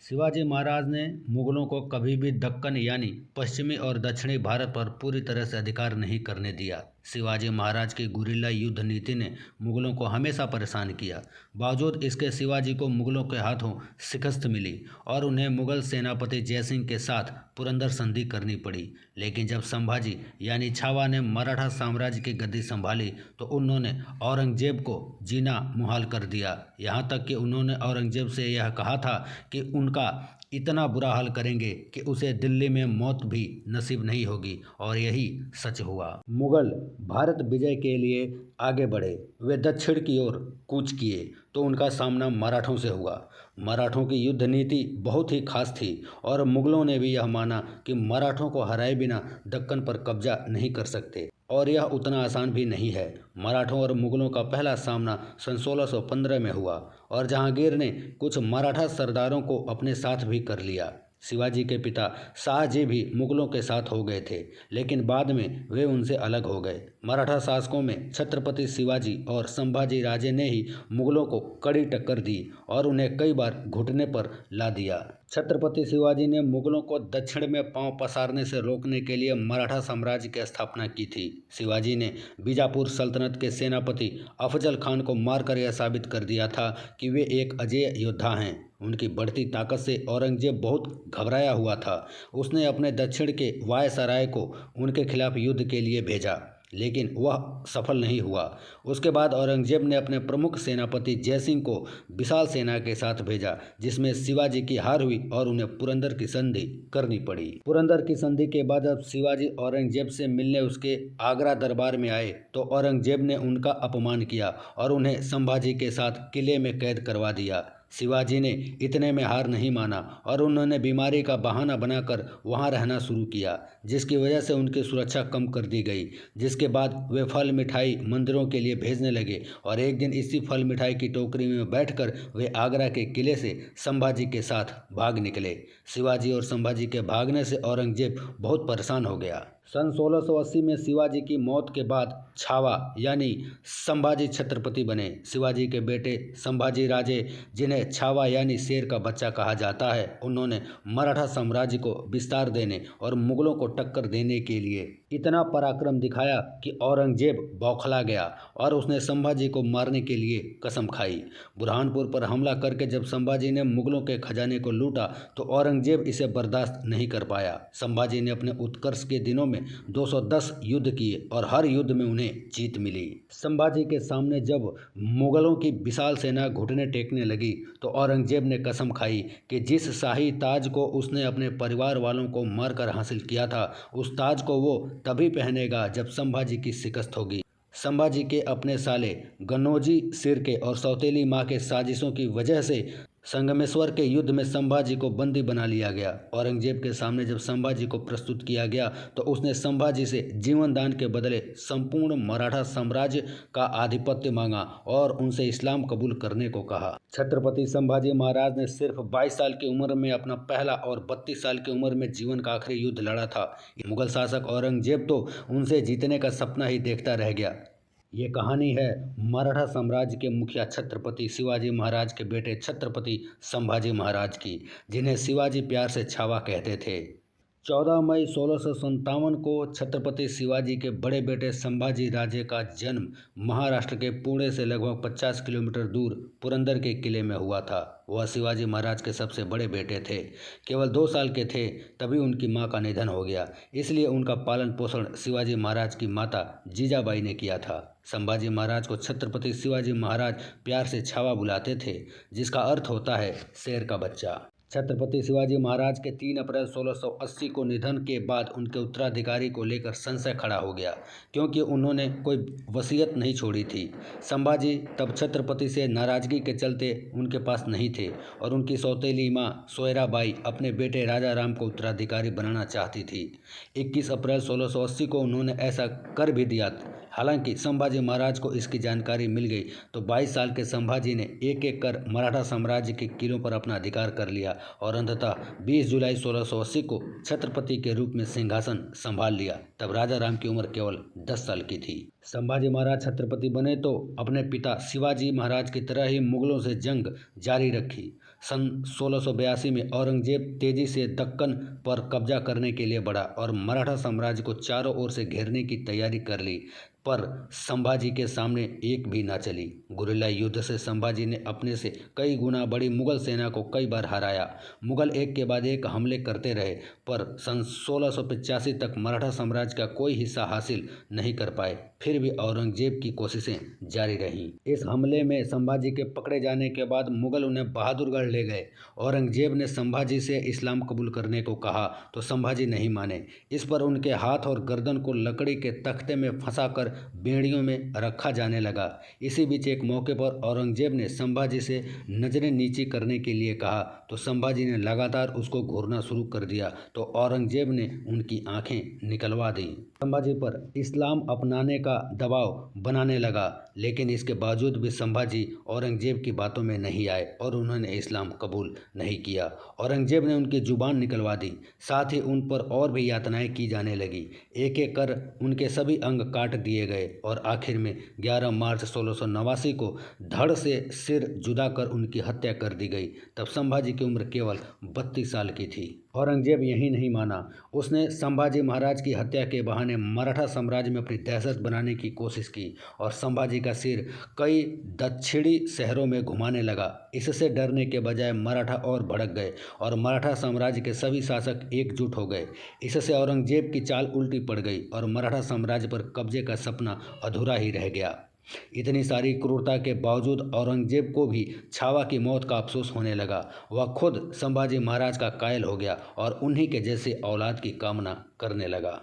शिवाजी महाराज ने मुगलों को कभी भी दक्कन यानी पश्चिमी और दक्षिणी भारत पर पूरी तरह से अधिकार नहीं करने दिया। शिवाजी महाराज की गुरिल्ला युद्ध नीति ने मुगलों को हमेशा परेशान किया। बावजूद इसके शिवाजी को मुगलों के हाथों शिकस्त मिली और उन्हें मुगल सेनापति जयसिंह के साथ पुरंदर संधि करनी पड़ी। लेकिन जब संभाजी यानी छावा ने मराठा साम्राज्य की गद्दी संभाली तो उन्होंने औरंगजेब को जीना मुहाल कर दिया। यहाँ तक कि उन्होंने औरंगजेब से यह कहा था कि उनका इतना बुरा हाल करेंगे कि उसे दिल्ली में मौत भी नसीब नहीं होगी, और यही सच हुआ। मुगल भारत विजय के लिए आगे बढ़े। वे दक्षिण की ओर कूच किए तो उनका सामना मराठों से हुआ। मराठों की युद्ध नीति बहुत ही खास थी और मुगलों ने भी यह माना कि मराठों को हराए बिना दक्कन पर कब्जा नहीं कर सकते, और यह उतना आसान भी नहीं है। मराठों और मुगलों का पहला सामना सन 1615 में हुआ और जहांगीर ने कुछ मराठा सरदारों को अपने साथ भी कर लिया। शिवाजी के पिता शाहजी भी मुगलों के साथ हो गए थे, लेकिन बाद में वे उनसे अलग हो गए। मराठा शासकों में छत्रपति शिवाजी और संभाजी राजे ने ही मुगलों को कड़ी टक्कर दी और उन्हें कई बार घुटने पर ला दिया। छत्रपति शिवाजी ने मुगलों को दक्षिण में पांव पसारने से रोकने के लिए मराठा साम्राज्य की स्थापना की थी। शिवाजी ने बीजापुर सल्तनत के सेनापति अफजल खान को मारकर यह साबित कर दिया था कि वे एक अजेय योद्धा हैं। उनकी बढ़ती ताकत से औरंगजेब बहुत घबराया हुआ था। उसने अपने दक्षिण के वायसराय को उनके खिलाफ युद्ध के लिए भेजा, लेकिन वह सफल नहीं हुआ। उसके बाद औरंगजेब ने अपने प्रमुख सेनापति जयसिंह को विशाल सेना के साथ भेजा, जिसमें शिवाजी की हार हुई और उन्हें पुरंदर की संधि करनी पड़ी। पुरंदर की संधि के बाद जब शिवाजी औरंगजेब से मिलने उसके आगरा दरबार में आए तो औरंगजेब ने उनका अपमान किया और उन्हें संभाजी के साथ किले में कैद करवा दिया। शिवाजी ने इतने में हार नहीं माना और उन्होंने बीमारी का बहाना बनाकर वहां रहना शुरू किया, जिसकी वजह से उनकी सुरक्षा कम कर दी गई। जिसके बाद वे फल मिठाई मंदिरों के लिए भेजने लगे और एक दिन इसी फल मिठाई की टोकरी में बैठकर वे आगरा के किले से संभाजी के साथ भाग निकले। शिवाजी और संभाजी के भागने से औरंगजेब बहुत परेशान हो गया। सन 1680 में शिवाजी की मौत के बाद छावा यानी संभाजी छत्रपति बने। शिवाजी के बेटे संभाजी राजे, जिन्हें छावा यानी शेर का बच्चा कहा जाता है, उन्होंने मराठा साम्राज्य को विस्तार देने और मुगलों को टक्कर देने के लिए इतना पराक्रम दिखाया कि औरंगजेब बौखला गया और उसने संभाजी को मारने के लिए कसम खाई। बुरहानपुर पर हमला करके जब संभाजी ने मुगलों के खजाने को लूटा तो औरंगजेब इसे बर्दाश्त नहीं कर पाया। संभाजी ने अपने उत्कर्ष के दिनों में 210 युद्ध किए और हर युद्ध में उन्हें जीत मिली। संभाजी के सामने जब मुगलों की विशाल सेना घुटने टेकने लगी तो औरंगजेब ने कसम खाई कि जिस शाही ताज को उसने अपने परिवार वालों को मारकर हासिल किया था, उस ताज को वो तभी पहनेगा जब संभाजी की शिकस्त होगी। संभाजी के अपने साले गन्नौजी शिर्के और सौतेली माँ के साजिशों की वजह से संगमेश्वर के युद्ध में संभाजी को बंदी बना लिया गया। औरंगजेब के सामने जब संभाजी को प्रस्तुत किया गया तो उसने संभाजी से जीवन दान के बदले संपूर्ण मराठा साम्राज्य का आधिपत्य मांगा और उनसे इस्लाम कबूल करने को कहा। छत्रपति संभाजी महाराज ने सिर्फ 22 साल की उम्र में अपना पहला और 32 साल की उम्र में जीवन का आखिरी युद्ध लड़ा था। मुगल शासक औरंगजेब तो उनसे जीतने का सपना ही देखता रह गया। ये कहानी है मराठा साम्राज्य के मुखिया छत्रपति शिवाजी महाराज के बेटे छत्रपति संभाजी महाराज की, जिन्हें शिवाजी प्यार से छावा कहते थे। 14 मई 1657 को छत्रपति शिवाजी के बड़े बेटे संभाजी राजे का जन्म महाराष्ट्र के पुणे से लगभग 50 किलोमीटर दूर पुरंदर के किले में हुआ था। वह शिवाजी महाराज के सबसे बड़े बेटे थे। केवल 2 साल के थे तभी उनकी मां का निधन हो गया, इसलिए उनका पालन पोषण शिवाजी महाराज की माता जीजाबाई ने किया था। संभाजी महाराज को छत्रपति शिवाजी महाराज प्यार से छावा बुलाते थे, जिसका अर्थ होता है शेर का बच्चा। छत्रपति शिवाजी महाराज के 3 अप्रैल 1680 को निधन के बाद उनके उत्तराधिकारी को लेकर संशय खड़ा हो गया, क्योंकि उन्होंने कोई वसीयत नहीं छोड़ी थी। संभाजी तब छत्रपति से नाराजगी के चलते उनके पास नहीं थे और उनकी सौतेली मां सोयराबाई अपने बेटे राजा राम को उत्तराधिकारी बनाना चाहती थी। 21 अप्रैल 1680 को उन्होंने ऐसा कर भी दिया। हालांकि संभाजी महाराज को इसकी जानकारी मिल गई तो 22 साल के संभाजी ने एक एक कर मराठा साम्राज्य के किलों पर अपना अधिकार कर लिया और अंततः 20 जुलाई 1680 को छत्रपति के रूप में सिंहासन संभाल लिया। तब राजा राम की उम्र केवल 10 साल की थी। संभाजी महाराज छत्रपति बने तो अपने पिता शिवाजी महाराज की तरह ही मुगलों से जंग जारी रखी। सन 1682 में औरंगजेब तेजी से दक्कन पर कब्जा करने के लिए बढ़ा और मराठा साम्राज्य को चारों ओर से घेरने की तैयारी कर ली, पर संभाजी के सामने एक भी ना चली। गुरिल्ला युद्ध से संभाजी ने अपने से कई गुना बड़ी मुगल सेना को कई बार हराया। मुगल एक के बाद एक हमले करते रहे, पर सन 1685 तक मराठा साम्राज्य का कोई हिस्सा हासिल नहीं कर पाए। फिर भी औरंगजेब की कोशिशें जारी रहीं। इस हमले में संभाजी के पकड़े जाने के बाद मुगल उन्हें बहादुरगढ़ ले गए। औरंगजेब ने संभाजी से इस्लाम कबूल करने को कहा तो संभाजी नहीं माने। इस पर उनके हाथ और गर्दन को लकड़ी के तख्ते में फंसाकर बेड़ियों में रखा जाने लगा। इसी बीच एक मौके पर औरंगजेब ने संभाजी से नजरें नीची करने के लिए कहा तो संभाजी ने लगातार उसको घूरना शुरू कर दिया तो औरंगजेब ने उनकी आंखें निकलवा दी। संभाजी पर इस्लाम अपनाने का दबाव बनाने लगा, लेकिन इसके बावजूद भी संभाजी औरंगजेब की बातों में नहीं आए और उन्होंने इस्लाम कबूल नहीं किया। औरंगजेब ने उनकी जुबान निकलवा दी, साथ ही उन पर और भी यातनाएं की जाने लगी। एक एक कर उनके सभी अंग काट दिए गए और आखिर में 11 मार्च 1689 को धड़ से सिर जुदा कर उनकी हत्या कर दी गई। तब संभाजी की उम्र केवल 32 साल की थी। औरंगजेब यही नहीं माना, उसने संभाजी महाराज की हत्या के बहाने मराठा साम्राज्य में अपनी दहशत बनाने की कोशिश की और संभाजी का सिर कई दक्षिणी शहरों में घुमाने लगा। इससे डरने के बजाय मराठा और भड़क गए और मराठा साम्राज्य के सभी शासक एकजुट हो गए। इससे औरंगजेब की चाल उल्टी पड़ गई और मराठा साम्राज्य पर कब्जे का सपना अधूरा ही रह गया। इतनी सारी क्रूरता के बावजूद औरंगजेब को भी छावा की मौत का अफसोस होने लगा। वह खुद संभाजी महाराज का कायल हो गया और उन्हीं के जैसे औलाद की कामना करने लगा।